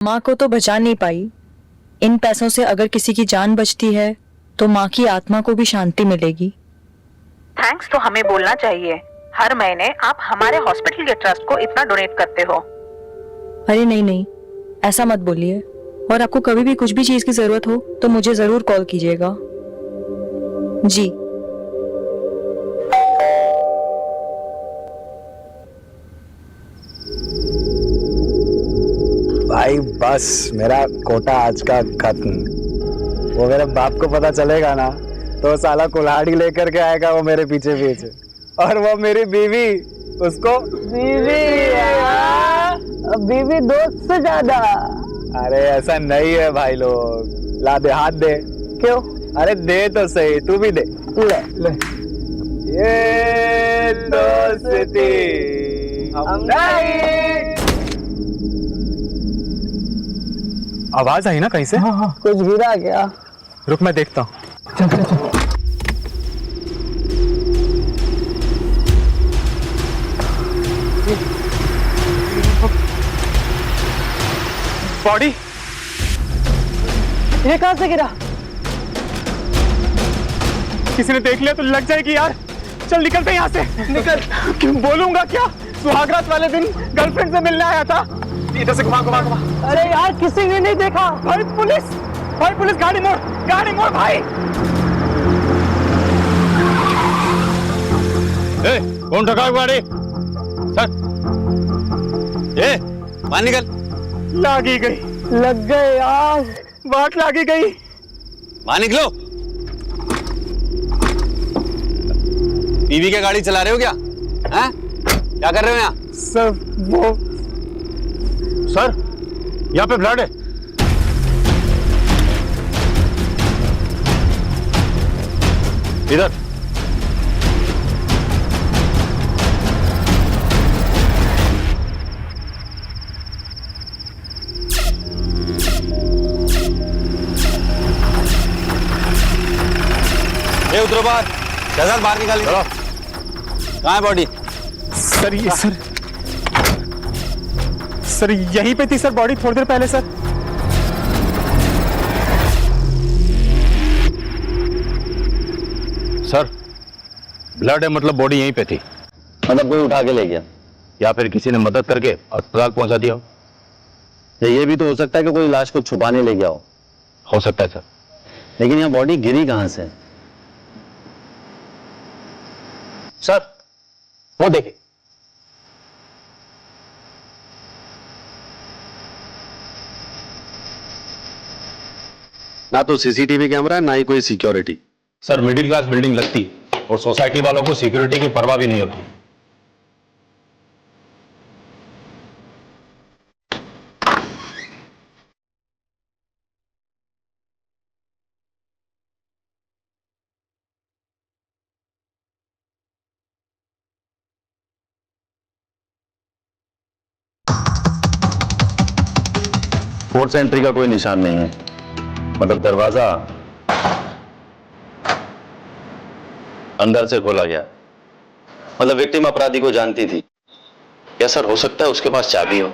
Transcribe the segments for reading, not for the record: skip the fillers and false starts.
माँ को तो बचा नहीं पाई, इन पैसों से अगर किसी की जान बचती है तो माँ की आत्मा को भी शांति मिलेगी। थैंक्स तो हमें बोलना चाहिए। हर महीने आप हमारे हॉस्पिटल के ट्रस्ट को इतना डोनेट करते हो। अरे नहीं नहीं, ऐसा मत बोलिए। और आपको कभी भी कुछ भी चीज की जरूरत हो तो मुझे जरूर कॉल कीजिएगा जी। भाई बस मेरा कोटा आज का खत्म। वो मेरे बाप को पता चलेगा ना तो साला कुल्हाड़ी लेकर के आएगा वो मेरे पीछे पीछे। और वो मेरी बीवी, उसको बीवी दोस्त से ज्यादा। अरे ऐसा नहीं है भाई लोग। ला दे, हाथ दे। क्यों? अरे दे तो सही, तू भी दे। ले ले। ये दोस्ती हम नहीं। आवाज आई ना कहीं से? हाँ। कुछ गिरा क्या? रुक मैं देखता हूँ। चल चल चल। बॉडी ये कहाँ से गिरा? किसी ने देख लिया तो लग जाएगी यार। चल निकलते यहाँ से। निकल। क्यों बोलूंगा क्या? सुहागरात वाले दिन गर्लफ्रेंड से मिलने आया था। इधर से घुमा घुमा घुमा। अरे यार किसी ने नहीं देखा। भाई पुलिस गाड़ी मोड़ भाई। कौन ठगा गाड़ी? सर बाहर निकल। लागी गई। लग गए यार। बात लागी गई। बाहर निकलो। बीवी क्या गाड़ी चला रहे हो क्या? हैं? क्या कर रहे हो यहाँ? सर वो सर यहाँ पे ब्लड है। इधर। ये उतरो बाहर। शहजाद बाहर निकालिए। चलो। कहाँ है बॉडी? सर ये सर यहीं पे थी सर बॉडी थोड़ी देर पहले सर। सर ब्लड है मतलब बॉडी यहीं पे थी। मतलब कोई उठा के ले गया या फिर किसी ने मदद करके अस्पताल पहुंचा दिया हो। या ये भी तो हो सकता है कि कोई लाश को छुपाने ले गया हो सकता है सर। लेकिन यहाँ बॉडी गिरी कहाँ से? सर वो देखिए। ना तो सीसीटीवी कैमरा है ना ही कोई security. Sir middle class building लगती है और सोसाइटी वालों को सिक्योरिटी की परवाह भी नहीं होती। फोर्स एंट्री का कोई निशान नहीं है। मतलब दरवाजा अंदर से खोला गया। मतलब विक्टिम अपराधी को जानती थी। क्या सर हो सकता है उसके पास चाबी हो?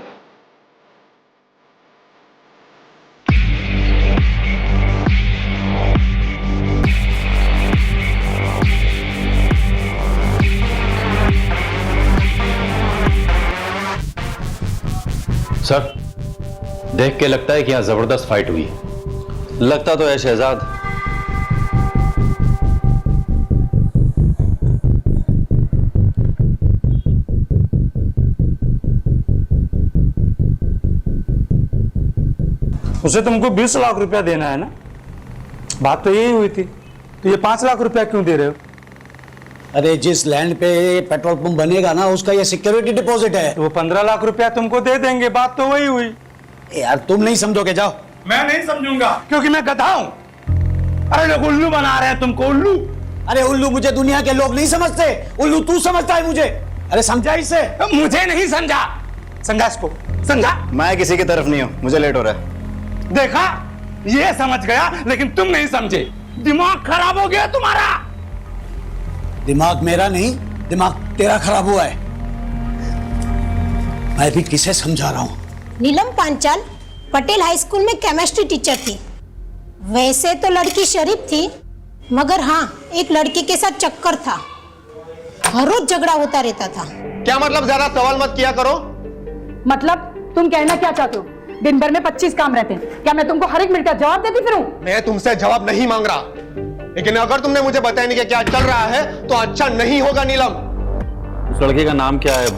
सर देख के लगता है कि यहां जबरदस्त फाइट हुई है। लगता तो है शहजाद। उसे तुमको 20 लाख रुपया देना है ना? बात तो यही हुई थी। तो ये 5 लाख रुपया क्यों दे रहे हो? अरे जिस लैंड पे पेट्रोल पंप बनेगा ना उसका ये सिक्योरिटी डिपॉजिट है। तो वो 15 लाख रुपया तुमको दे देंगे। बात तो वही हुई। यार तुम नहीं समझोगे, जाओ। मैं नहीं समझूंगा क्योंकि मैं गधा हूं। अरे लोग उल्लू बना रहे हैं तुमको। उल्लू? अरे उल्लू मुझे दुनिया के लोग नहीं समझते। उल्लू तू समझता है मुझे। अरे समझा इसे? मुझे नहीं समझा। समझा इसको? समझा? मैं किसी की तरफ नहीं हूँ, मुझे लेट हो रहा है। देखा, ये समझ गया लेकिन तुम नहीं समझे। दिमाग खराब हो गया तुम्हारा। दिमाग मेरा नहीं, दिमाग तेरा खराब हुआ है। मैं भी किसे समझा रहा हूं। नीलम पांचाल, पटेल हाई स्कूल में केमिस्ट्री टीचर थी। वैसे तो लड़की शरीफ थी, मगर हाँ एक लड़के के साथ चक्कर था। हर रोज झगड़ा होता रहता था। क्या मतलब? ज्यादा सवाल मत किया करो। मतलब तुम कहना क्या चाहते हो? दिन भर में 25 काम रहते हैं, क्या मैं तुमको हर एक मिनट का जवाब देती फिरूं? मैं तुमसे जवाब नहीं मांग रहा, लेकिन अगर तुमने मुझे बताया नहीं कि क्या चल रहा है तो अच्छा नहीं होगा नीलम। उस लड़के का नाम क्या है,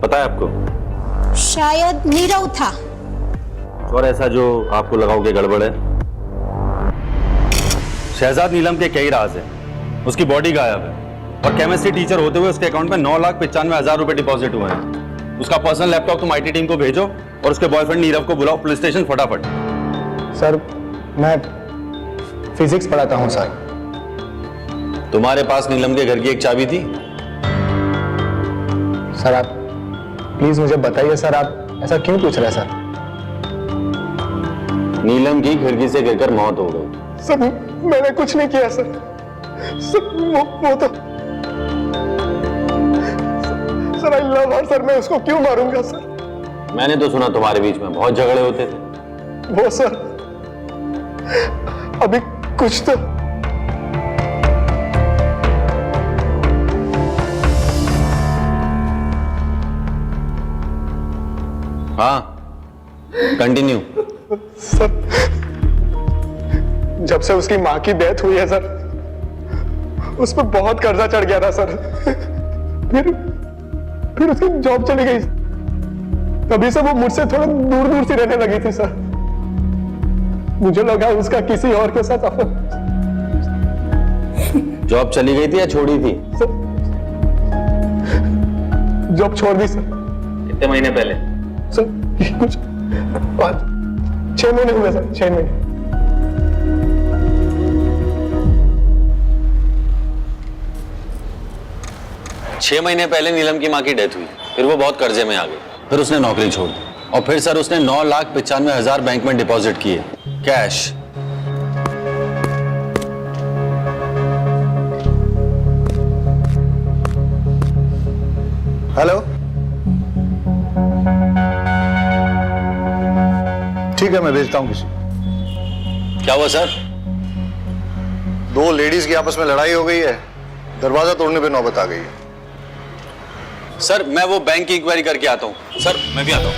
पता है आपको? शायद नीरव था। और ऐसा जो आपको लगाओ कि गड़बड़ है? शहजाद नीलम के कई राज हैं। उसकी बॉडी गायब है और केमिस्ट्री टीचर होते हुए उसके अकाउंट में 9,95,000 रुपए डिपॉजिट हुए हैं। उसका पर्सनल लैपटॉप तुम आईटी टीम को भेजो और उसके बॉयफ्रेंड नीरव को बुलाओ पुलिस स्टेशन फटाफट। सर मैं फिजिक्स पढ़ाता हूँ सर। तुम्हारे पास नीलम के घर की एक चाबी थी? सर आप प्लीज मुझे बताइए सर, आप ऐसा क्यों पूछ रहे हैं सर? नीलम की खिड़की से गिरकर मौत हो गई। सर मैंने कुछ नहीं किया सर। वो तो sir I love her sir, मैं उसको क्यों मारूंगा सर? मैंने तो सुना तुम्हारे बीच में बहुत झगड़े होते थे। वो सर अभी कुछ तो हाँ कंटिन्यू। सर जब से उसकी मां की डेथ हुई है सर, उस पर बहुत कर्जा चढ़ गया था सर। फिर उसकी जॉब चली गई, तभी से वो मुझसे थोड़ा दूर दूर सी रहने लगी थी सर। मुझे लगा उसका किसी और के साथ जॉब चली गई थी या छोड़ी थी? जॉब छोड़ दी सर। कितने महीने पहले? सर कुछ 6 महीने हुए सर, 6 महीने। छह महीने पहले नीलम की मां की डेथ हुई, फिर वो बहुत कर्जे में आ गई, फिर उसने नौकरी छोड़ दी और फिर सर उसने 9,95,000 बैंक में डिपॉजिट किए कैश। हेलो, ठीक है मैं भेजता हूँ किसी। क्या हुआ सर? 2 लेडीज की आपस में लड़ाई हो गई है, दरवाजा तोड़ने पे नौबत आ गई है। सर मैं वो बैंक की इंक्वायरी करके आता हूँ। सर मैं भी आता हूँ।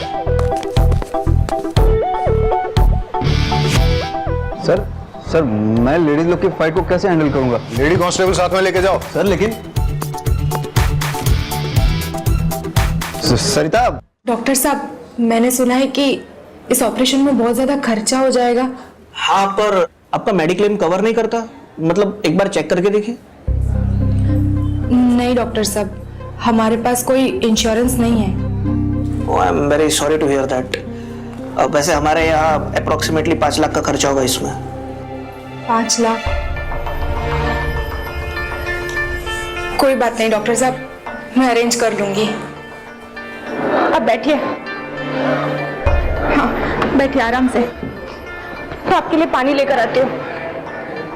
सर मैं लेडीज लोग की फाइट को कैसे हैंडल करूंगा? लेडी कांस्टेबल साथ में लेके जाओ। सर लेकिन सरिता। डॉक्टर साहब मैंने सुना है कि इस ऑपरेशन में बहुत ज्यादा खर्चा हो जाएगा। हाँ पर आपका मेडिक्लेम कवर नहीं करता, मतलब एक बार चेक करके देखिए। नहीं डॉक्टर साहब, हमारे पास कोई इंश्योरेंस नहीं है। I am very sorry to hear that. वैसे हमारे यहाँ अप्रोक्सीमेटली 5 लाख का खर्चा होगा इसमें। 5 लाख? कोई बात नहीं डॉक्टर साहब, मैं अरेंज कर लूंगी। अब बैठिए। हाँ बैठिए आराम से। तो आपके लिए पानी लेकर आती हूँ।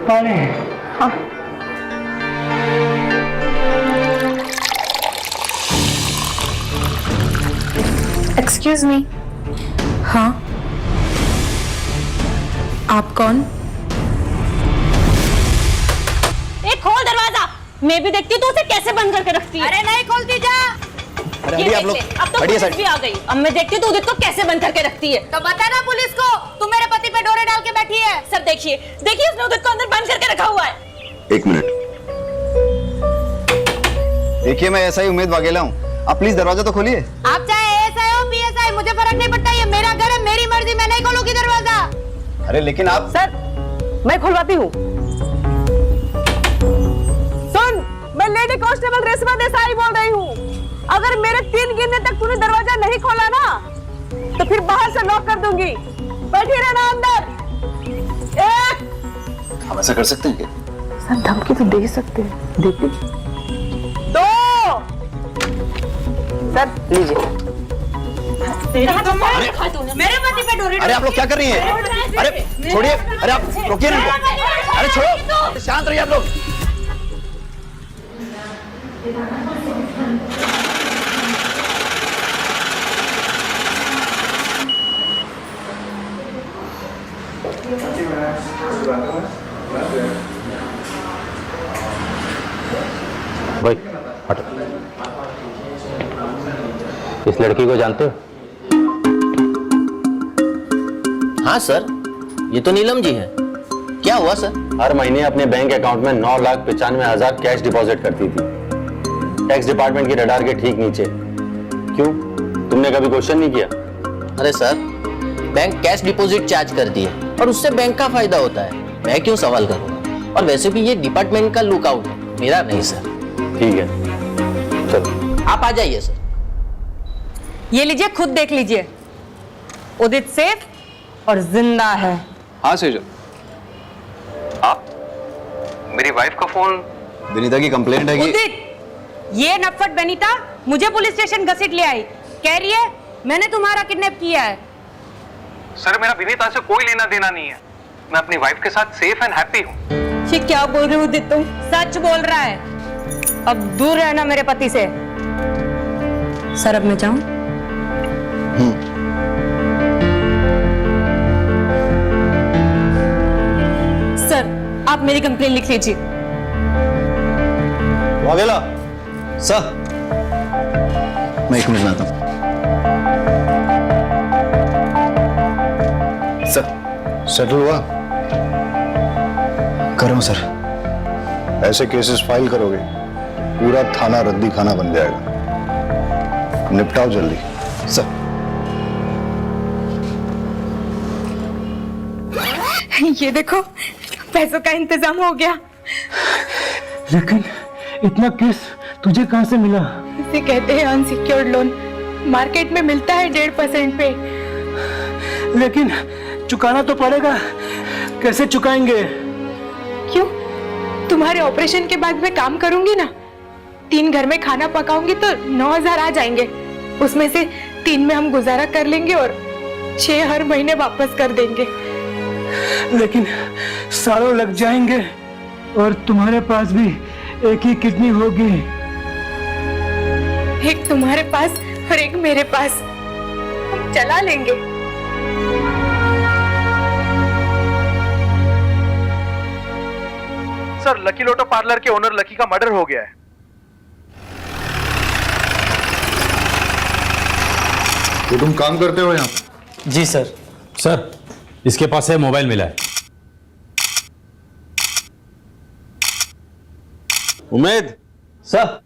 पानी? हाँ। Excuse me. हाँ आप कौन? खोल दरवाजा। मैं भी देखती हूँ तो उसे कैसे बंद करके रखती है। अरे नहीं खोलती जा। अरे आप लोग अब तो पुलिस भी आ गई। अब मैं देखती हूँ तो उदित को कैसे बंद करके रखती है। तो बता ना पुलिस को, तू मेरे पति पे डोरे डाल के बैठी है। सर देखिए देखिए उसने उदित को अंदर बंद करके रखा हुआ है। 1 मिनट देखिए, मैं ऐसा ही उम्मीद वाघेला हूँ, आप प्लीज दरवाजा तो खोलिए। आप चाहे एएसआई हो पीएसआई, मुझे फर्क नहीं पड़ता। ये मेरा घर है, मेरी मर्जी, मैं नहीं खोलूंगी दरवाजा। अरे लेकिन आप। सर मैं खुलवाती हूँ। सुन, मैं लेडी कांस्टेबल रेशमा देसाई बोल रही हूँ। अगर मेरे 3 गिनने तक तूने दरवाजा नहीं खोला ना तो फिर बाहर से लॉक कर दूंगी। बैठी रहना अंदर। 1। हम ऐसा कर सकते हैं क्या? सर धमकी तो दे सकते हैं, देते। 2। सर लीजिए। मेरे पति पे डोरे। अरे आप लोग क्या कर रही हैं? अरे छोड़िए, अरे आप रोकिए ना इनको। अरे छोड़ो, शांत रहिए आप लोग। भाई हटो। इस लड़की को जानते हो? हाँ सर, ये तो नीलम जी है। क्या हुआ सर? हर महीने अपने बैंक अकाउंट में 9,95,000 कैश डिपॉजिट करती थी, टैक्स डिपार्टमेंट की रडार के ठीक नीचे। क्यों, तुमने कभी क्वेश्चन नहीं किया? अरे sir, bank cash deposit charge करती है और उससे बैंक का फायदा होता है, मैं क्यों सवाल करूंगा? और वैसे भी ये डिपार्टमेंट का लुकआउट है, मेरा नहीं सर। ठीक है, चलो आप आ जाइए सर। ये लीजिए, खुद देख लीजिए। उदित सेफ और जिंदा है। हाँ सेजल, आप मेरी वाइफ का फोन। विनीता की कंप्लेंट है कि उदित, ये नफट बेनीता मुझे पुलिस स्टेशन घसीट ले आई, कह रही है मैंने तुम्हारा किडनैप किया है। सर, मेरा विनीता से कोई लेना देना नहीं है। मैं अपनी वाइफ के साथ सेफ एंड हैप्पी हूँ। ये क्या बोल रहे हो उदित तुम? सच बोल रहा है। अब दूर रहना मेरे पति से। सर अब मैं जाऊं? सर आप मेरी कंप्लेन लिख लीजिए। वाघेला सर, मैं 1 मिनट में आता हूँ। सर सेटल हुआ? करो सर। ऐसे केसेस फाइल करोगे पूरा थाना रद्दी खाना बन जाएगा। निपटाओ जल्दी सर। ये देखो, पैसों का इंतजाम हो गया। लेकिन इतना केस तुझे कहां से मिला? इसे कहते हैं अनसिक्योर्ड लोन। मार्केट में मिलता है 1.5% पे। लेकिन चुकाना तो पड़ेगा, कैसे चुकाएंगे? क्यों? तुम्हारे ऑपरेशन के बाद मैं काम करूंगी ना, 3 घर में खाना पकाऊंगी तो 9,000 आ जाएंगे। उसमें से 3 में हम गुजारा कर लेंगे और 6 हर महीने वापस कर देंगे। लेकिन सालों लग जाएंगे और तुम्हारे पास भी एक ही किडनी होगी। एक तुम्हारे पास और एक मेरे पास, हम चला लेंगे। सर, लकी लोटो पार्लर के ओनर लकी का मर्डर हो गया है। तो तुम काम करते हो यहाँ? जी सर। सर, इसके पास से मोबाइल मिला है। उमेद सर,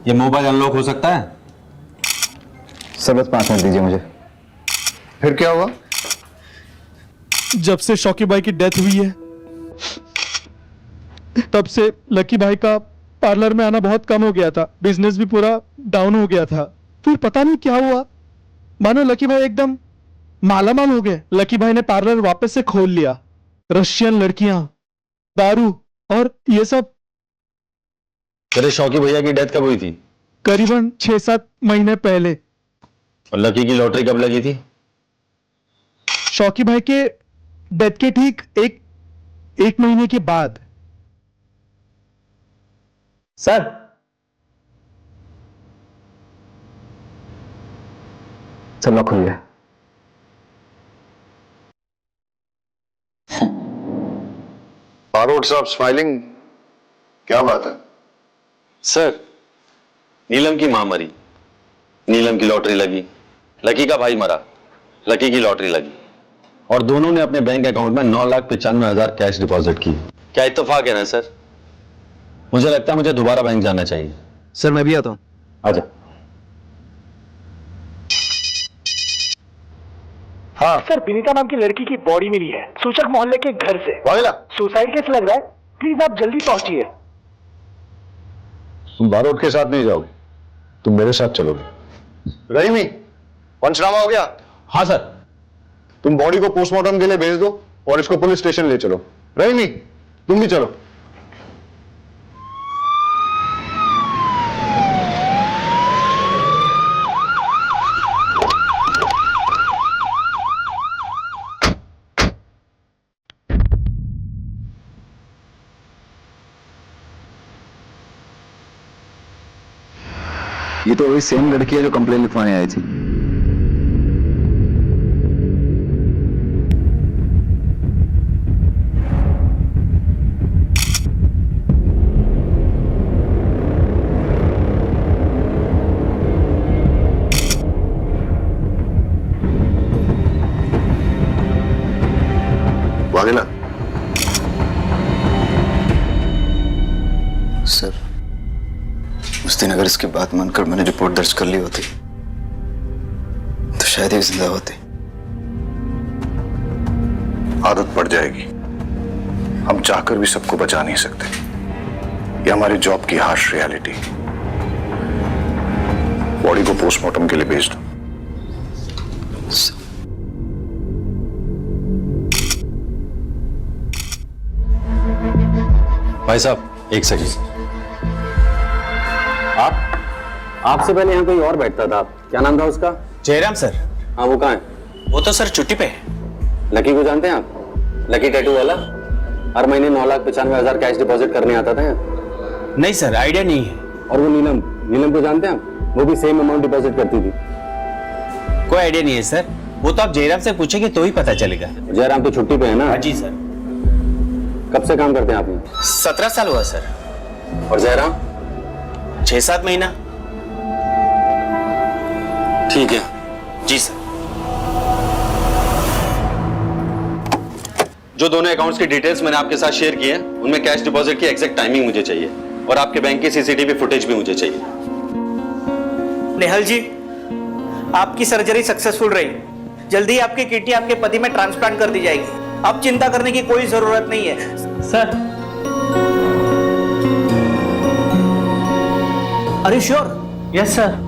ये मोबाइल अनलॉक हो सकता है? सर बस 5 मिनट दीजिए मुझे। फिर क्या हुआ? जब से शौकी भाई की डेथ हुई है, तब से लकी भाई का पार्लर में आना बहुत कम हो गया था। बिजनेस भी पूरा डाउन हो गया था। फिर पता नहीं क्या हुआ, मानो लकी भाई एकदम मालामाल हो गए। लकी भाई ने पार्लर वापस से खोल लिया। रशियन लड़कियां, दारू और ये सब। तेरे शौकी भैया की डेथ कब हुई थी? करीबन 6-7 महीने पहले। और लकी की लॉटरी कब लगी थी? शौकी भाई के डेथ के ठीक एक महीने के बाद। सर लॉक हो गया। बारोट साहब स्माइलिंग, क्या बात है? सर, नीलम की मां मरी, नीलम की लॉटरी लगी, लकी का भाई मरा, लकी की लॉटरी लगी, और दोनों ने अपने बैंक अकाउंट में 9,95,000 कैश डिपॉजिट की। क्या इत्तेफाक है ना सर? मुझे लगता है मुझे दोबारा बैंक जाना चाहिए। सर मैं भी आता हूँ। आजा। हाँ सर, विनीता नाम की लड़की की बॉडी मिली है सूचक मोहल्ले के घर से। वाघेला, सुसाइड केस लग रहा है, प्लीज आप जल्दी पहुंचिए। तुम बारोट के साथ नहीं जाओगे, तुम मेरे साथ चलोगे। रहीमी, पंचनामा हो गया? हाँ सर। तुम बॉडी को पोस्टमार्टम के लिए भेज दो और इसको पुलिस स्टेशन ले चलो। रहीमी, तुम भी चलो। ये तो वही सेम लड़की है जो कंप्लेन लिखवाने आई थी। वाघेला। सर, उस दिन अगर इसकी बात मानकर मैंने रिपोर्ट दर्ज कर ली होती तो शायद ये जिंदा होती। आदत पड़ जाएगी। हम चाहकर भी सबको बचा नहीं सकते। ये हमारी जॉब की हार्श रियलिटी। बॉडी को पोस्टमार्टम के लिए भेज दो। भाई साहब एक सेकंड। आपसे पहले यहाँ कोई और बैठता था। क्या नाम था उसका? जयराम सर। हाँ, वो कहाँ है? वो तो सर छुट्टी पे है। लकी को जानते हैं आप? लकी टैटू वाला, हर महीने 9,95,000 कैश डिपॉजिट करने आता था यहाँ। नहीं सर, आइडिया नहीं है। और वो नीलम को जानते हैं आप? वो भी सेम अमाउंट डिपॉजिट करती थी। कोई आइडिया नहीं है सर, वो तो आप जयराम से पूछेंगे तो ही पता चलेगा। जयराम तो छुट्टी पे है ना? जी सर। कब से काम करते हैं आप यहाँ? 17 साल हुआ सर। और जयराम? 6-7 महीना। ठीक है। जी सर। जो दोनों अकाउंट्स की डिटेल्स मैंने आपके साथ शेयर की है, उनमें कैश डिपॉजिट की एग्जैक्ट टाइमिंग मुझे चाहिए और आपके बैंक की सीसीटीवी फुटेज भी मुझे चाहिए। नेहल जी, आपकी सर्जरी सक्सेसफुल रही। जल्दी आपकी किडनी आपके पति में ट्रांसप्लांट कर दी जाएगी। अब चिंता करने की कोई जरूरत नहीं है सर। अरे श्योर? Yes sir.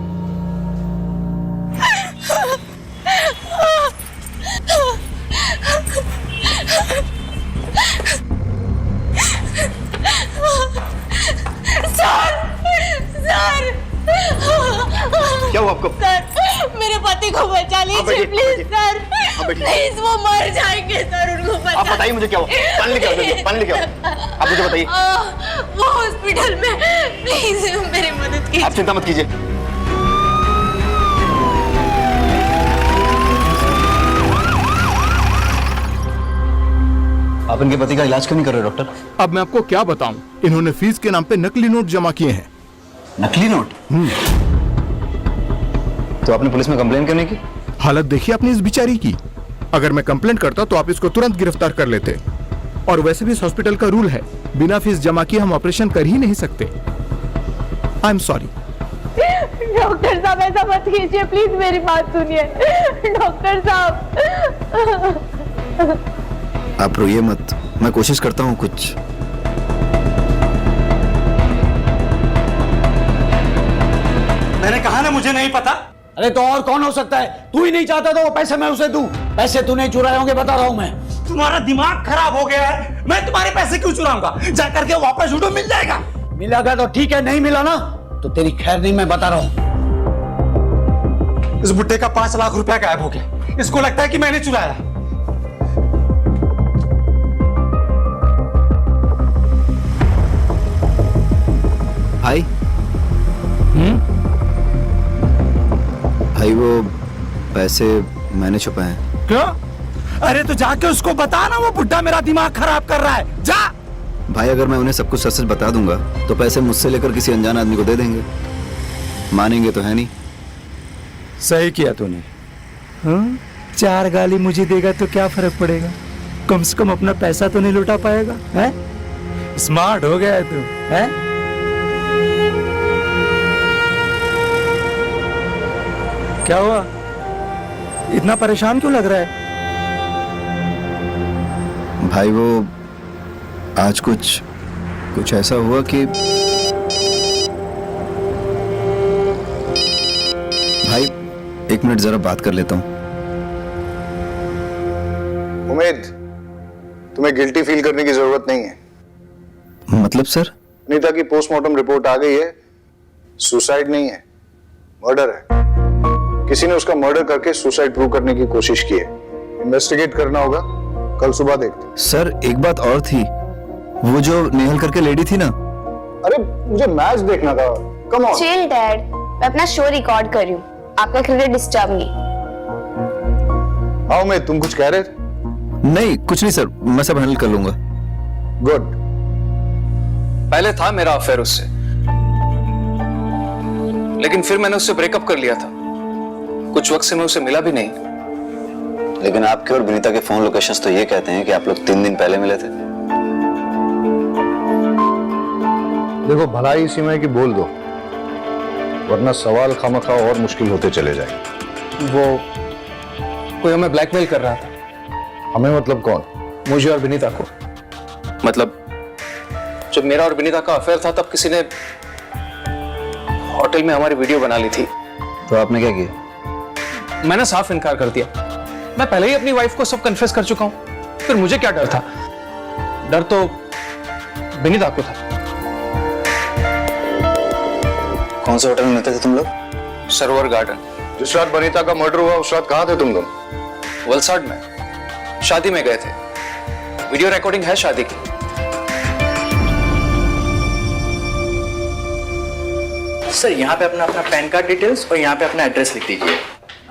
क्या हुआ आपको? सर, मेरे पति को बचा लीजिए प्लीज सर। प्लीज, वो मर जाएंगे सर, उनको बचा। आप बताइए मुझे क्या हुआ? पानी लेके आओ, पानी लेके आओ। आप मुझे बताइए। वो हॉस्पिटल में, प्लीज मेरी मदद कीजिए। आप चिंता मत कीजिए। आप इनके पति का इलाज क्यों नहीं कर रहे डॉक्टर? अब मैं आपको क्या बताऊं, इन्होंने फीस के नाम पे नकली नोट जमा किए हैं। नकली नोट? तो आपने पुलिस में कंप्लेन करने की? हालत देखिए अपनी इस बिचारी की। अगर मैं कंप्लेंट करता तो आप इसको तुरंत गिरफ्तार कर लेते। और वैसे भी इस हॉस्पिटल का रूल है, बिना फीस जमा किए हम ऑपरेशन कर ही नहीं सकते। I am sorry. डॉक्टर साहब, ऐसा मत कीजिए प्लीज, मेरी बात सुनिए डॉक्टर साहब। आप रोइए मत, मैं कोशिश करता हूँ कुछ। मैंने कहा ना मुझे नहीं पता। अरे तो और कौन हो सकता है? तू ही नहीं चाहता तो वो पैसे मैं उसे दूं। पैसे तूने चुराए होंगे, बता रहा हूं मैं। तुम्हारा दिमाग खराब हो गया है। मैं तुम्हारे पैसे क्यों चुराऊंगा? जाकर के वापस उठो, मिल जाएगा। मिला तो ठीक है, नहीं मिला ना तो तेरी खैर नहीं, मैं बता रहा हूं। इस बुड्ढे का 5 लाख रुपया गायब हो गया। इसको लगता है कि मैंने चुराया। भाई भाई, वो पैसे मैंने छुपाए हैं। क्यों? अरे तो जाके उसको बता ना, वो बुड्ढा मेरा दिमाग खराब कर रहा है। जा। भाई, अगर मैं उन्हें सब कुछ सच बता दूंगा तो पैसे मुझसे लेकर किसी अनजान आदमी को दे देंगे। मानेंगे तो है नहीं। सही किया तूने। हाँ? 4 गाली मुझे देगा तो क्या फर्क पड़ेगा? कम से कम अपना पैसा तो नहीं लौटा पाएगा। है? स्मार्ट हो गया है तू। है? क्या हुआ? इतना परेशान क्यों लग रहा है? भाई, वो आज कुछ ऐसा हुआ कि भाई, 1 मिनट जरा बात कर लेता हूँ। उम्मीद, तुम्हें गिल्टी फील करने की जरूरत नहीं है। मतलब सर? नीता की पोस्टमार्टम रिपोर्ट आ गई है। सुसाइड नहीं है, मर्डर है। किसी ने उसका मर्डर करके सुसाइड प्रूव करने की कोशिश की है। इन्वेस्टिगेट करना होगा, कल सुबह देखते। सर, एक बात और थी, वो जो नेहल करके लेडी थी ना। अरे मुझे मैच देखना था। Come on. चिल डैड, मैं अपना शो रिकॉर्ड कर रही हूँ, आपका क्रिकेट डिस्टर्ब नहीं। हाँ उमेद, तुम कुछ कह रहे थे? नहीं, कुछ नहीं सर, मैं सब हैंडल कर लूंगा। गुड। पहले था मेरा अफेयर उससे, लेकिन फिर मैंने उससे ब्रेकअप कर लिया था। कुछ वक्त से मैं उसे मिला भी नहीं। लेकिन आपके और विनीता के फोन लोकेशंस तो ये कहते हैं कि आप लोग 3 दिन पहले मिले थे। देखो, भलाई इसी में है कि बोल दो, वरना सवाल खामखा और मुश्किल होते चले जाएंगे। वो कोई हमें ब्लैकमेल कर रहा था। हमें मतलब कौन? मुझे और विनीता को। मतलब जब मेरा और विनीता का अफेयर था तब किसी ने होटल में हमारी वीडियो बना ली थी। तो आपने क्या किया? मैंने साफ इनकार कर दिया। मैं पहले ही अपनी वाइफ को सब कन्फेस कर चुका हूं, फिर मुझे क्या डर था? डर तो विनीता को था। कौन से होटल में मिलते थे तुम लोग? सरोवर गार्डन। जिस रात वनिता का मर्डर हुआ उस रात कहाँ थे तुम लोग? वलसाड में शादी में गए थे। वीडियो रिकॉर्डिंग है शादी की। सर यहाँ पे अपना पैन कार्ड डिटेल्स और यहाँ पे अपना एड्रेस लिख दीजिए।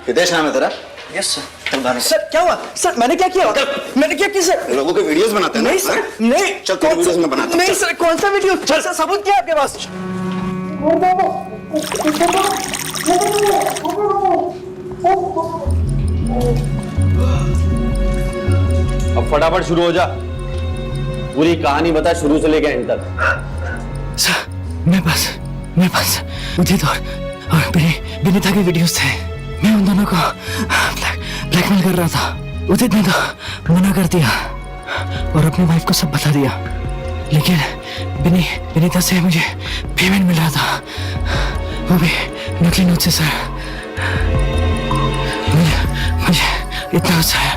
हितेश नाम है तेरा? Yes sir. सर क्या हुआ? सर मैंने क्या किया? मैंने क्या किया सर? लोगों के वीडियोस बनाते हैं ना? नहीं सर, नहीं। चल तेरे वीडियोस में बनाता हूं। नहीं सर, कौन सा वीडियो? सर सबूत क्या है आपके पास? अब फटाफट शुरू हो जा, पूरी कहानी बता शुरू से लेकर एंड तक। सर मेरे पास उदित और विनीता के वीडियोस थे। मैं उन दोनों को ब्लैकमेल कर रहा था। उदित ने तो मना कर दिया और अपनी वाइफ को सब बता दिया, लेकिन विनीता से मुझे पेमेंट मिल रहा था, वो भी नकली नोट से। सर मुझे इतना गुस्सा है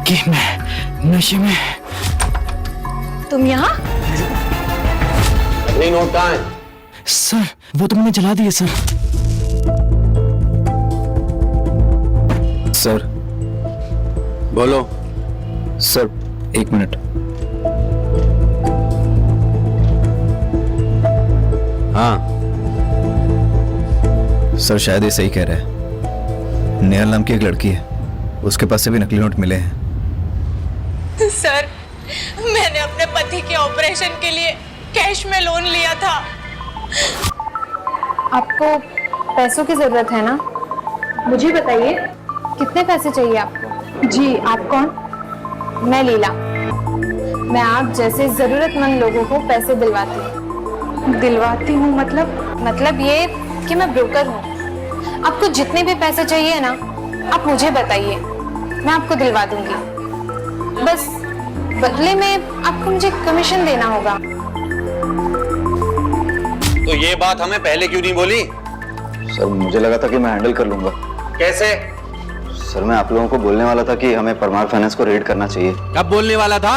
कि मैं नशे में। तुम यहाँ? नकली नोट कहाँ है? सर वो तो मैंने जला दिए सर। सर बोलो। Sir 1 minute. हाँ सर शायद ये सही कह रहा है। नेहल नाम की एक लड़की है, उसके पास से भी नकली नोट मिले हैं। सर मैंने अपने पति के ऑपरेशन के लिए कैश में लोन लिया था। आपको पैसों की जरूरत है ना? मुझे बताइए कितने पैसे चाहिए आपको? जी आप कौन? मैं लीला। मैं आप जैसे जरूरतमंद लोगों को पैसे दिलवाती हूँ। दिलवाती हूँ मतलब ये कि मैं ब्रोकर हूँ। आपको जितने भी पैसे चाहिए ना, आप मुझे बताइए, मैं आपको दिलवा दूंगी। बस बदले में आपको मुझे कमीशन देना होगा। तो ये बात हमें पहले क्यों नहीं बोली? सर मुझे लगा था कि मैं हैंडल कर लूंगा। कैसे? सर मैं आप लोगों को बोलने वाला था कि हमें परमार फाइनेंस को रेड करना चाहिए। कब बोलने वाला था?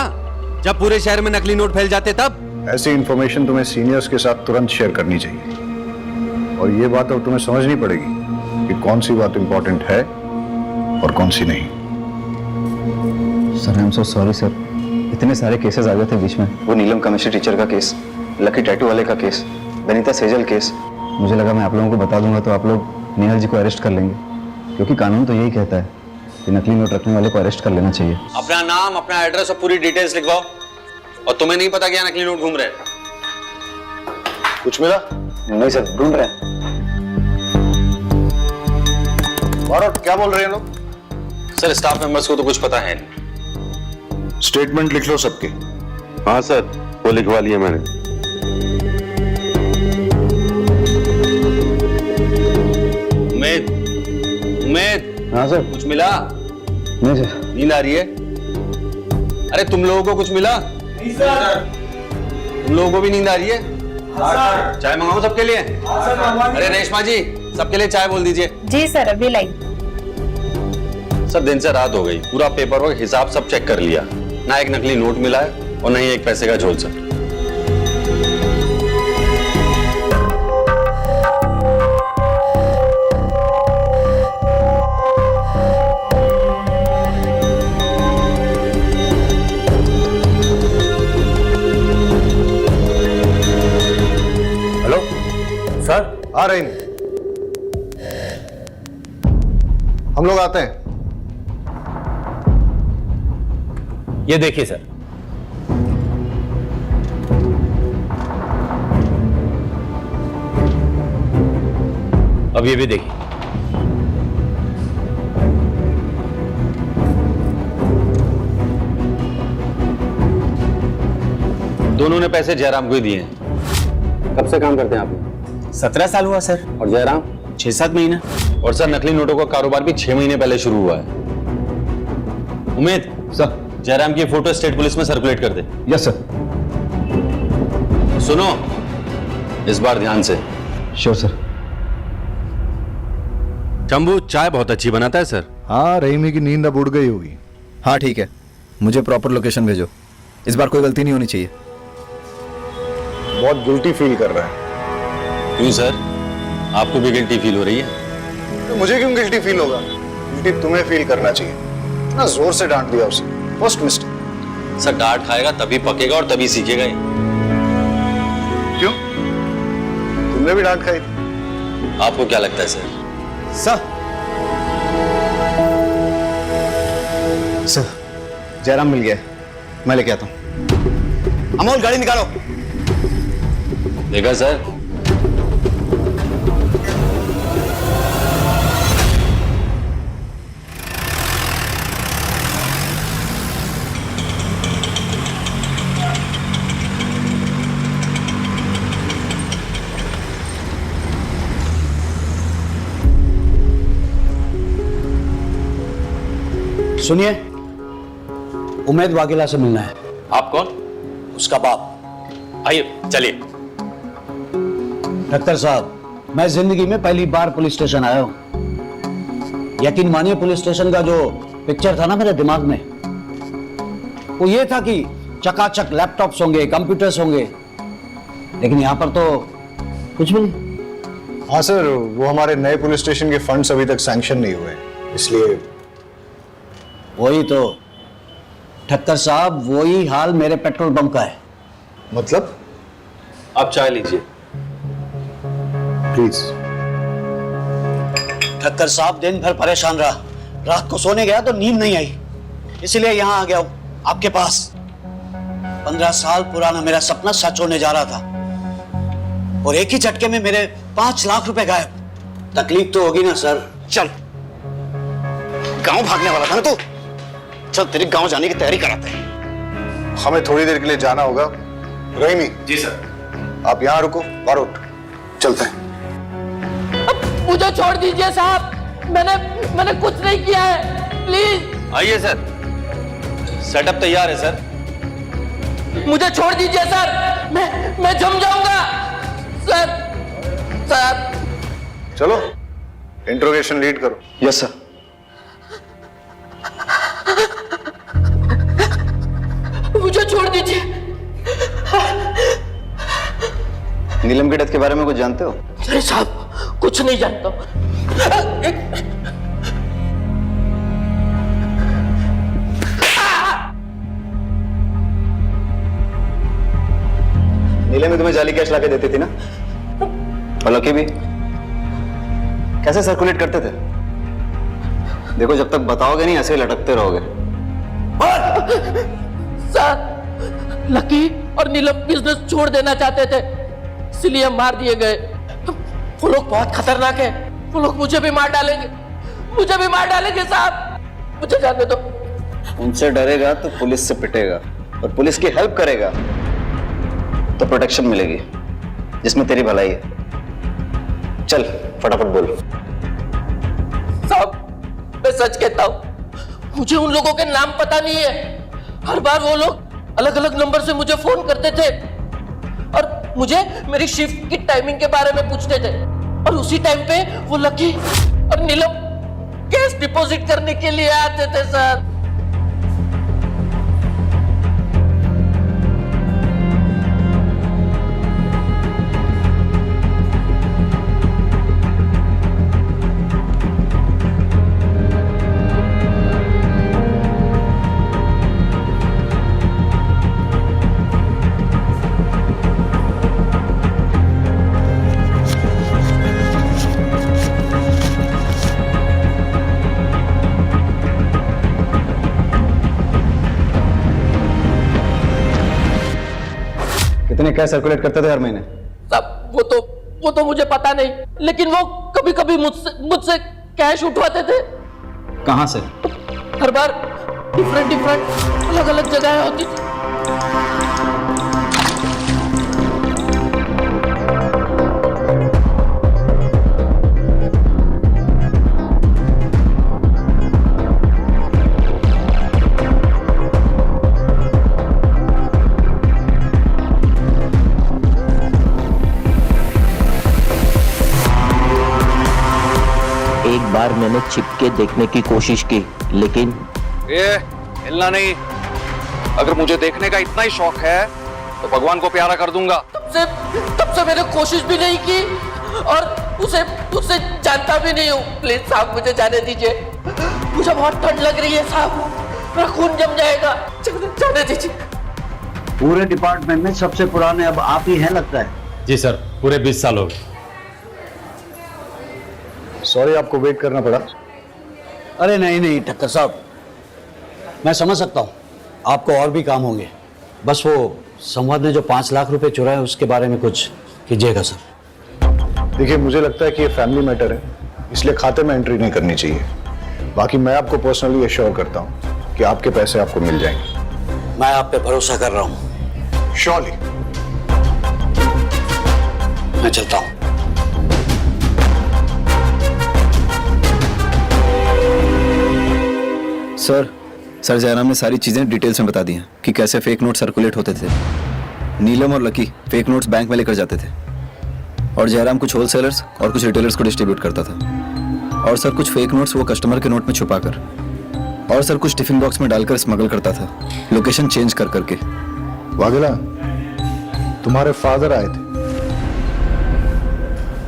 जब पूरे शहर में नकली नोट फैल जाते तब। ऐसी इंफॉर्मेशन तुम्हें सीनियर्स के साथ तुरंत शेयर करनी चाहिए, और ये बात अब तुम्हें समझनी पड़ेगी कि कौन सी बात इंपॉर्टेंट है और कौन सी नहीं। Sir I am so sorry sir, इतने सारे केसेस आ गए थे बीच में। वो नीलम केमिस्ट्री टीचर का केस, लकी टैटू वाले का केस, बनीता सेजल केस। मुझे लगा मैं आप लोगों को बता दूंगा तो आप लोग नेहल जी को अरेस्ट कर लेंगे, क्योंकि कानून तो यही कहता है कि नकली नोट रखने वाले को अरेस्ट कर लेना चाहिए। अपना नाम, अपना एड्रेस और पूरी डिटेल्स लिखवाओ। और तुम्हें नहीं पता क्या नकली नोट घूम रहे हैं? कुछ मिला? नहीं सर, ढूंढ रहे हैं। और क्या बोल रहे हैं लोग? सर स्टाफ मेंबर्स को तो कुछ पता है नहीं। स्टेटमेंट लिख लो सबके। हाँ सर, वो लिखवा लिया मैंने। उम्मीद। हाँ सर। कुछ मिला? नहीं सर। नींद आ रही है? अरे तुम लोगों को कुछ मिला? नहीं सर। तुम लोगों को भी नींद आ रही है? हाँ सर। चाय मंगाऊं सबके लिए? हाँ सर। अरे रेशमा जी, सबके लिए चाय बोल दीजिए। जी सर, अभी लाई। सर दिन से रात हो गई, पूरा पेपर वर्क हिसाब सब चेक कर लिया, ना एक नकली नोट मिला है और ना ही एक पैसे का झोल। सर हेलो सर आ रहे हैं, हम लोग आते हैं। ये देखिए सर, अब ये भी देखिए। दोनों ने पैसे जयराम को ही दिए हैं। कब से काम करते हैं आप? 17 साल हुआ सर। और जयराम? 6-7 महीना। और सर नकली नोटों का कारोबार भी 6 महीने पहले शुरू हुआ है। उमेद सर। जयराम की फोटो स्टेट पुलिस में सर्कुलेट कर दे। Yes sir. सुनो, इस बार ध्यान से। Sure sir. शंभू चाय बहुत अच्छी बनाता है सर। हाँ, रहीमी की नींद अब उड़ गई होगी। हाँ ठीक है, मुझे प्रॉपर लोकेशन भेजो, इस बार कोई गलती नहीं होनी चाहिए। बहुत गिल्टी फील कर रहा है। क्यों सर, आपको भी गिल्टी फील हो रही है? तो मुझे क्यों गिल्टी फील होगा? गिल्टी तुम्हें फील करना चाहिए। इतना जोर से डांट दिया उसे, फर्स्ट मिस्टेक। सर डांट खाएगा तभी पकेगा और तभी सीखेगा ही। क्यों, तुमने भी डांट खाई थी? आपको क्या लगता है सर? सर जयराम मिल गया, मैं लेके आता हूं। अमोल गाड़ी निकालो। देखा सर, सुनिए, उमेद वाघेला से मिलना है। आप कौन? उसका बाप। आइए चलिए। डॉक्टर साहब, मैं जिंदगी में पहली बार पुलिस स्टेशन आया हूं। यकीन मानिए, पुलिस स्टेशन का जो पिक्चर था ना मेरे दिमाग में, वो ये था कि चकाचक लैपटॉप्स होंगे, कंप्यूटर्स होंगे, लेकिन यहां पर तो कुछ भी नहीं। हाँ सर, वो हमारे नए पुलिस स्टेशन के फंड्स अभी तक सैंक्शन नहीं हुए, इसलिए। वही तो ठक्कर साहब, वही हाल मेरे पेट्रोल पंप का है। मतलब? आप चाय लीजिए प्लीज। ठक्कर साहब, दिन भर परेशान रहा, रात को सोने गया तो नींद नहीं आई, इसलिए यहां आ गया हूं आपके पास। 15 साल पुराना मेरा सपना सच होने जा रहा था, और एक ही झटके में मेरे 5 लाख रुपए गायब। तकलीफ तो होगी ना सर। चल, गांव भागने वाला था ना तू, चल तेरी गांव जाने की तैयारी कराते हैं। हमें थोड़ी देर के लिए जाना होगा। रहीमी। जी सर। आप यहाँ रुको, बारूद चलते हैं। मुझे छोड़ दीजिए साहब, मैंने कुछ नहीं किया है, प्लीज। आइए सर, सेटअप तैयार है सर। मुझे छोड़ दीजिए सर, मैं जम जाऊंगा सर। चलो, इंट्रोगेशन लीड करो। Yes sir. मुझे छोड़ दीजिए। नीलम की डेथ के बारे में कुछ जानते हो? अरे साहब, कुछ नहीं जानता। नीलम भी तुम्हें जाली कैश लाके देती थी ना, और लकी भी। कैसे सर्कुलेट करते थे? देखो, जब तक बताओगे नहीं ऐसे ही लटकते रहोगे। सर, लकी और नीलम बिजनेस छोड़ देना चाहते थे, इसलिए मार दिए गए। वो लोग बहुत खतरनाक है, वो लोग मुझे भी मार डालेंगे साहब, मुझे जाने दो। उनसे डरेगा तो पुलिस से पिटेगा, और पुलिस की हेल्प करेगा तो प्रोटेक्शन मिलेगी, जिसमें तेरी भलाई है। चल फटाफट बोल। साहब, मैं सच कहता हूं, मुझे उन लोगों के नाम पता नहीं है। हर बार वो लोग अलग अलग नंबर से मुझे फोन करते थे और मुझे मेरी शिफ्ट की टाइमिंग के बारे में पूछते थे, और उसी टाइम पे वो लकी और नीलम कैश डिपॉजिट करने के लिए आते थे सर। कितने कैश सर्कुलेट करते थे हर महीने? साहब, वो तो मुझे पता नहीं, लेकिन वो कभी कभी मुझसे कैश उठवाते थे। कहां से? हर बार डिफरेंट अलग अलग जगह होती थी। बार मैंने छिपके देखने की कोशिश की, लेकिन ये हिलना नहीं। अगर मुझे देखने का इतना ही शौक है तो भगवान को प्यारा कर दूंगा। तब से मैंने कोशिश भी नहीं की और उसे जानता भी नहीं हूँ। प्लीज साहब मुझे जाने दीजिए, मुझे बहुत ठंड लग रही है साहब, मेरा खून जम जाएगा, जाने दीजिए। पूरे डिपार्टमेंट में सबसे पुराने अब आप ही हैं लगता है। जी सर, पूरे 20 साल हो गए। सॉरी आपको वेट करना पड़ा। अरे नहीं ठक्कर साहब, मैं समझ सकता हूँ आपको और भी काम होंगे। बस वो संवाद ने जो 5 लाख रुपए चुराए उसके बारे में कुछ कीजिएगा सर। देखिए, मुझे लगता है कि ये फैमिली मैटर है, इसलिए खाते में एंट्री नहीं करनी चाहिए। बाकी मैं आपको पर्सनली एश्योर करता हूँ कि आपके पैसे आपको मिल जाएंगे। मैं आप पे भरोसा कर रहा हूँ। श्योरली। मैं चलता हूँ। सर जयराम ने सारी चीजें डिटेल्स में बता दी हैं कि कैसे फेक नोट सर्कुलेट होते थे। नीलम और लकी फेक नोट्स बैंक में लेकर जाते थे और जयराम कुछ होलसेलर्स और कुछ रिटेलर्स को डिस्ट्रीब्यूट करता था। और सर कुछ फेक नोट्स वो कस्टमर के नोट में छुपाकर, और सर कुछ टिफिन बॉक्स में डालकर स्मगल करता था, लोकेशन चेंज कर करके। वाघेला, तुम्हारे फादर आए थे,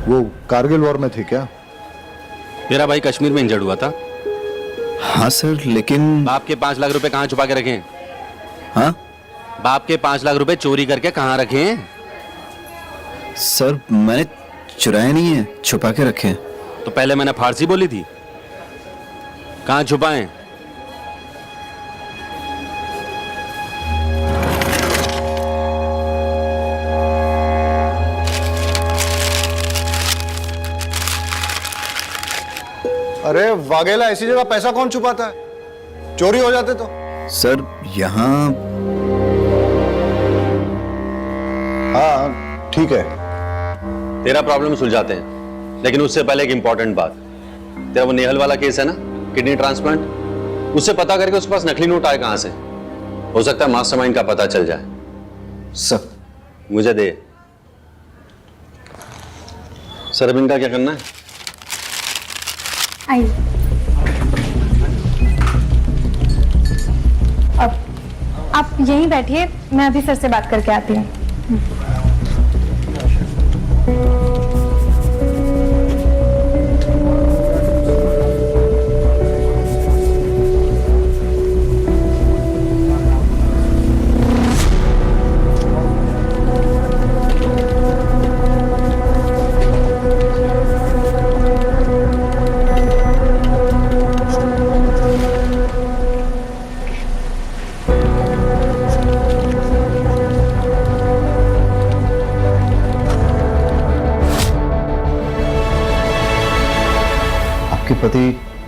वो कारगिल वॉर में थे क्या? मेरा भाई कश्मीर में इंजर्ड हुआ था। हाँ सर, लेकिन बाप के 5 लाख रुपए कहाँ छुपा के रखे हैं? हाँ, बाप के 5 लाख रुपए चोरी करके कहाँ रखे हैं? सर मैंने चुराए नहीं है, छुपा के रखे हैं। तो पहले मैंने फारसी बोली थी, कहाँ छुपाए? अरे वाघेला, ऐसी जगह पैसा कौन छुपाता है? चोरी हो जाते तो। सर यहाँ हाँ ठीक है, तेरा प्रॉब्लम सुलझाते हैं, लेकिन उससे पहले एक इंपॉर्टेंट बात। तेरा वो नेहल वाला केस है ना, किडनी ट्रांसप्लांट, उससे पता करके उसके पास नकली नोट आए कहां से। हो सकता है मास्टरमाइंड का पता चल जाए। सर मुझे दे। सर अब इनका क्या करना है? आइए। अब आप यहीं बैठिए, मैं अभी सर से बात करके आती हूँ। आपके पति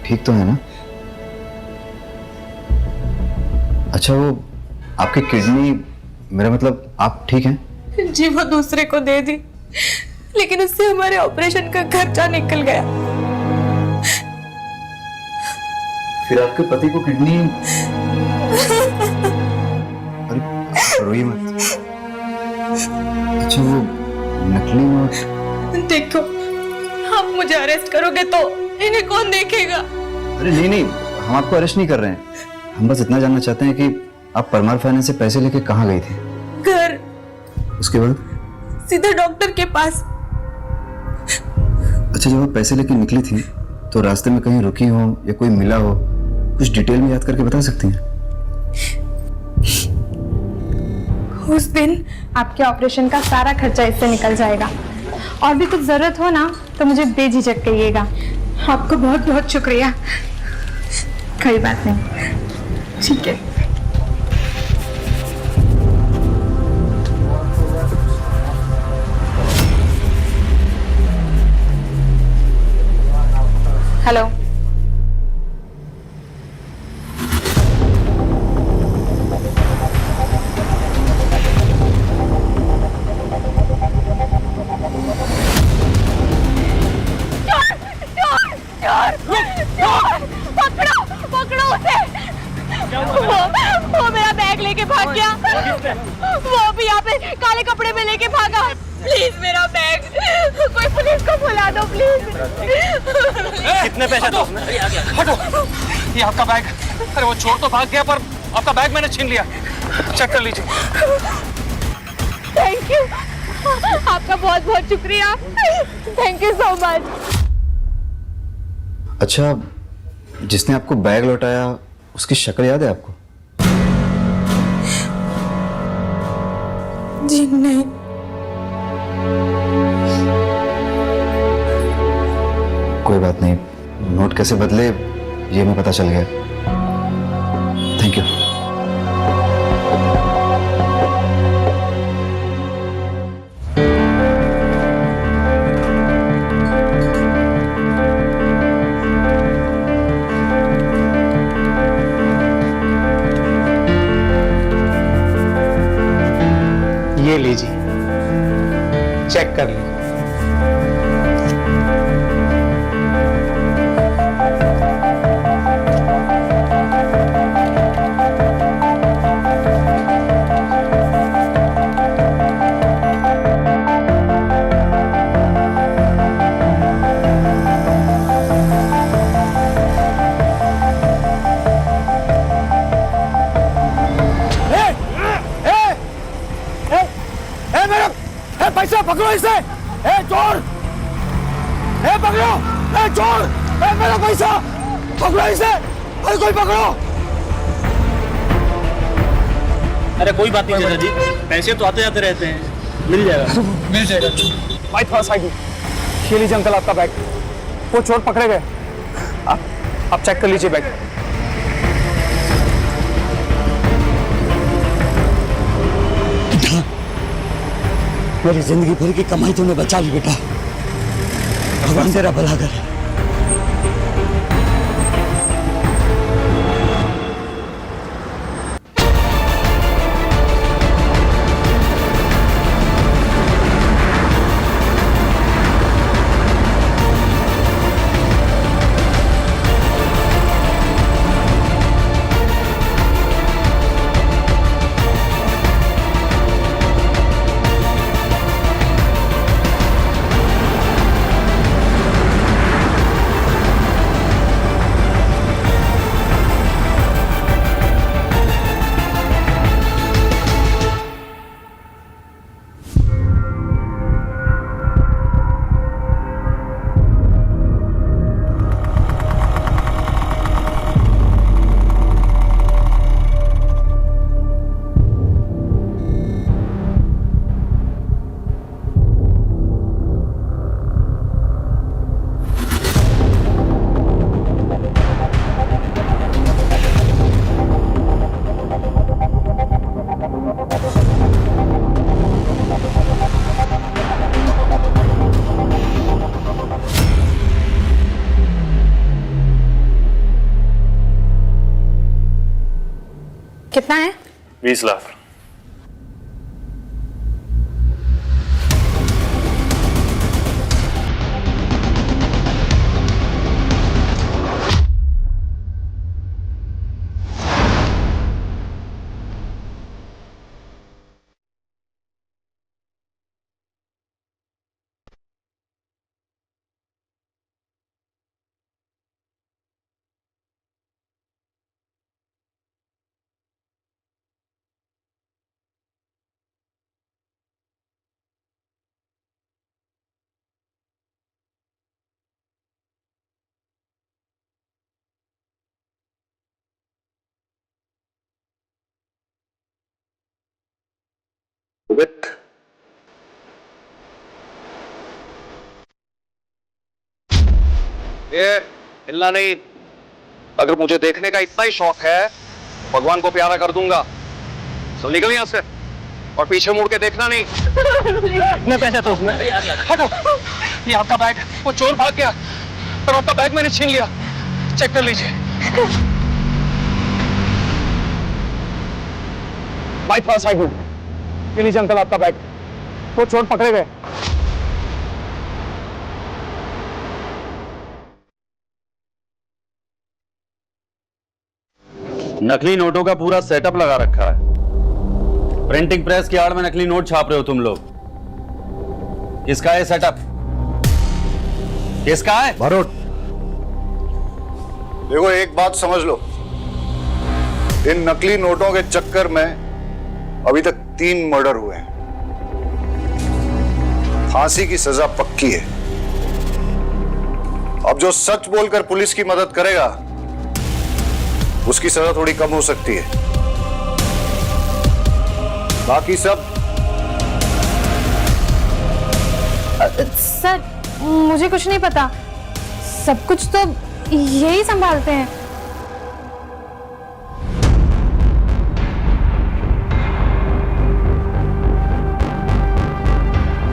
ठीक तो है ना? अच्छा, वो आपकी किडनी, मेरा मतलब आप ठीक हैं? जी वो दूसरे को दे दी, लेकिन उससे हमारे ऑपरेशन का खर्चा निकल गया। फिर आपके पति को किडनी, अरे रोइए मत। अच्छा, वो नकली नोट। देखो, आप मुझे अरेस्ट करोगे तो इन्हें कौन देखेगा? अरे नहीं, हम आपको अरेस्ट नहीं कर रहे हैं। हम बस इतना जानना चाहते हैं कि आप परमार फाइनेंस से पैसे लेके कहाँ गई थी? घर। उसके बाद? सीधे डॉक्टर के पास। अच्छा, जब आप पैसे लेके निकली थी तो रास्ते में कहीं रुकी हो या कोई मिला हो, कुछ डिटेल में याद करके बता सकती हैं? उस दिन आपके ऑपरेशन का सारा खर्चा इससे निकल जाएगा। और भी कुछ जरूरत हो ना तो मुझे बेझिझक कहिएगा। आपको बहुत बहुत शुक्रिया। कोई बात नहीं, ठीक है। हेलो, पकड़ो उसे। वो मेरा बैग लेके भाग गया। वो भी यहाँ पे काले कपड़े में लेके भागा। प्लीज मेरा बैग, कोई पुलिस को बुला दो प्लीज। कितने पैसे दो? हटो, ये आपका बैग। अरे वो चोर तो भाग गया पर आपका बैग मैंने छीन लिया। चेक कर लीजिए। थैंक यू, आपका बहुत बहुत शुक्रिया। Thank you so much. अच्छा, जिसने आपको बैग लौटाया उसकी शक्ल याद है आपको? जी नहीं। कोई बात नहीं, नोट कैसे बदले ये हमें पता चल गया। Thank you. ये लीजिए, चेक कर लीजिए। पैसा पकड़ो इसे। ए चोर, ए पकड़ो, ए चोर, ए मेरा पैसा पकड़ो इसे। अरे कोई पकड़ो। अरे कोई बात नहीं चाचा जी, पैसे तो आते जाते रहते हैं, मिल जाएगा। मिल जाएगा। भाई थोड़ा साइड में। ये लीजिए अंकल आपका बैग। वो चोर पकड़े गए। आप चेक कर लीजिए बैग। मेरी जिंदगी भर की कमाई तूने बचा ली बेटा। भगवान तेरा भला करे। कितना है? 20 लाख। ये हिलना नहीं। अगर मुझे देखने का इतना ही शौक है, भगवान को प्यारा कर दूंगा। सब निकल यहाँ से और पीछे मुड़ के देखना नहीं। कितने पैसे तो उसमें? हटो, ये आपका बैग। वो चोर भाग गया और आपका बैग मैंने छीन लिया। चेक कर लीजिए। भाई थोड़ा साइड में। ये लीजिए अंकल आपका बैग। वो चोर पकड़े गए। नकली नोटों का पूरा सेटअप लगा रखा है। प्रिंटिंग प्रेस की आड़ में नकली नोट छाप रहे हो तुम लोग। किसका है सेटअप? किसका है? भरोट, देखो एक बात समझ लो, इन नकली नोटों के चक्कर में अभी तक 3 मर्डर हुए हैं। फांसी की सजा पक्की है। अब जो सच बोलकर पुलिस की मदद करेगा उसकी सजा थोड़ी कम हो सकती है। बाकी सब सर मुझे कुछ नहीं पता, सब कुछ तो यही संभालते हैं।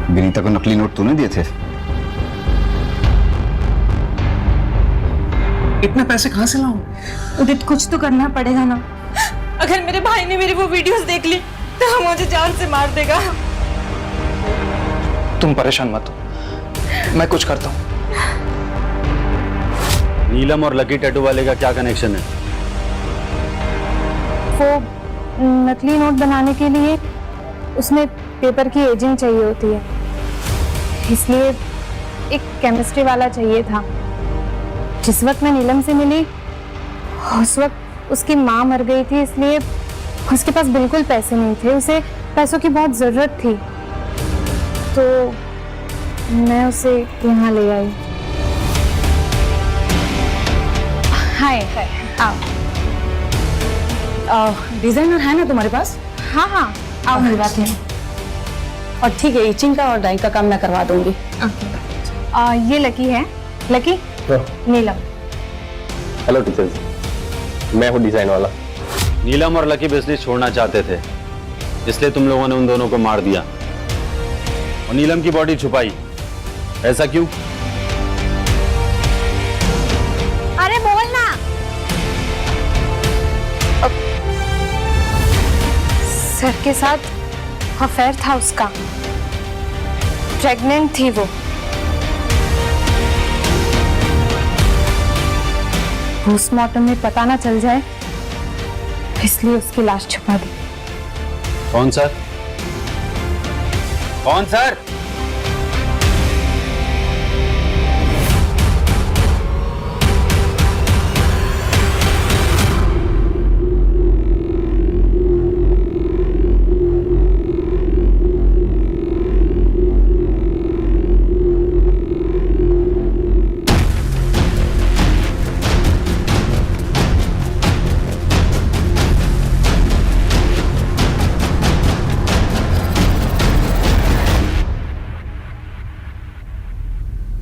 विनीता को नकली नोट तूने दिए थे? इतने पैसे कहां से लाऊं? उदित कुछ तो करना पड़ेगा ना। अगर मेरे भाई ने मेरी वो वीडियोस देख ली तो मुझे जान से मार देगा। तुम परेशान मत हो, मैं कुछ करता हूं। नीलम और लकी टैटू वाले का क्या कनेक्शन है? वो नकली नोट बनाने के लिए उसमें पेपर की एजिंग चाहिए होती है, इसलिए एक केमिस्ट्री वाला चाहिए था। जिस वक्त मैं नीलम से मिली उस वक्त उसकी माँ मर गई थी, इसलिए उसके पास बिल्कुल पैसे नहीं थे, उसे पैसों की बहुत जरूरत थी, तो मैं उसे यहाँ ले आई। हाय आओ। डिजाइनर है ना तुम्हारे पास? हाँ हाँ आओ मेरी बात है। और ठीक है, इचिंग का और डाइंग का काम मैं करवा दूंगी। ये लकी है। लकी? नीलम। हेलो टीचर जी, मैं हूँ डिजाइन वाला। नीलम और लकी बिजनेस छोड़ना चाहते थे, इसलिए तुम लोगों ने उन दोनों को मार दिया और नीलम की बॉडी छुपाई। ऐसा क्यों? अरे बोल ना। सर के साथ अफेयर था उसका, प्रेग्नेंट थी वो। पोस्टमार्टम में पता ना चल जाए इसलिए उसकी लाश छुपा दी। कौन सर? कौन सर?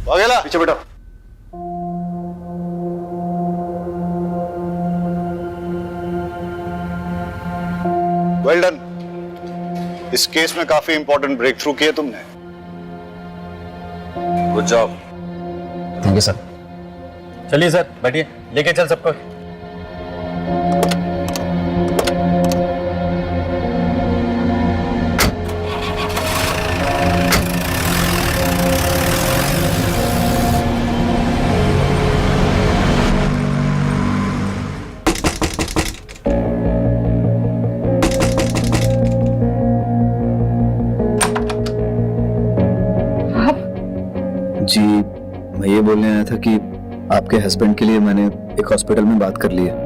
वाघेला पीछे बेटा। Well done. इस केस में काफी इंपॉर्टेंट ब्रेक थ्रू किए तुमने। Good job. Thank you sir. चलिए सर, बैठिए, लेके चल सबको। जी, मैं ये बोलने आया था कि आपके हस्बैंड के लिए मैंने एक हॉस्पिटल में बात कर ली है।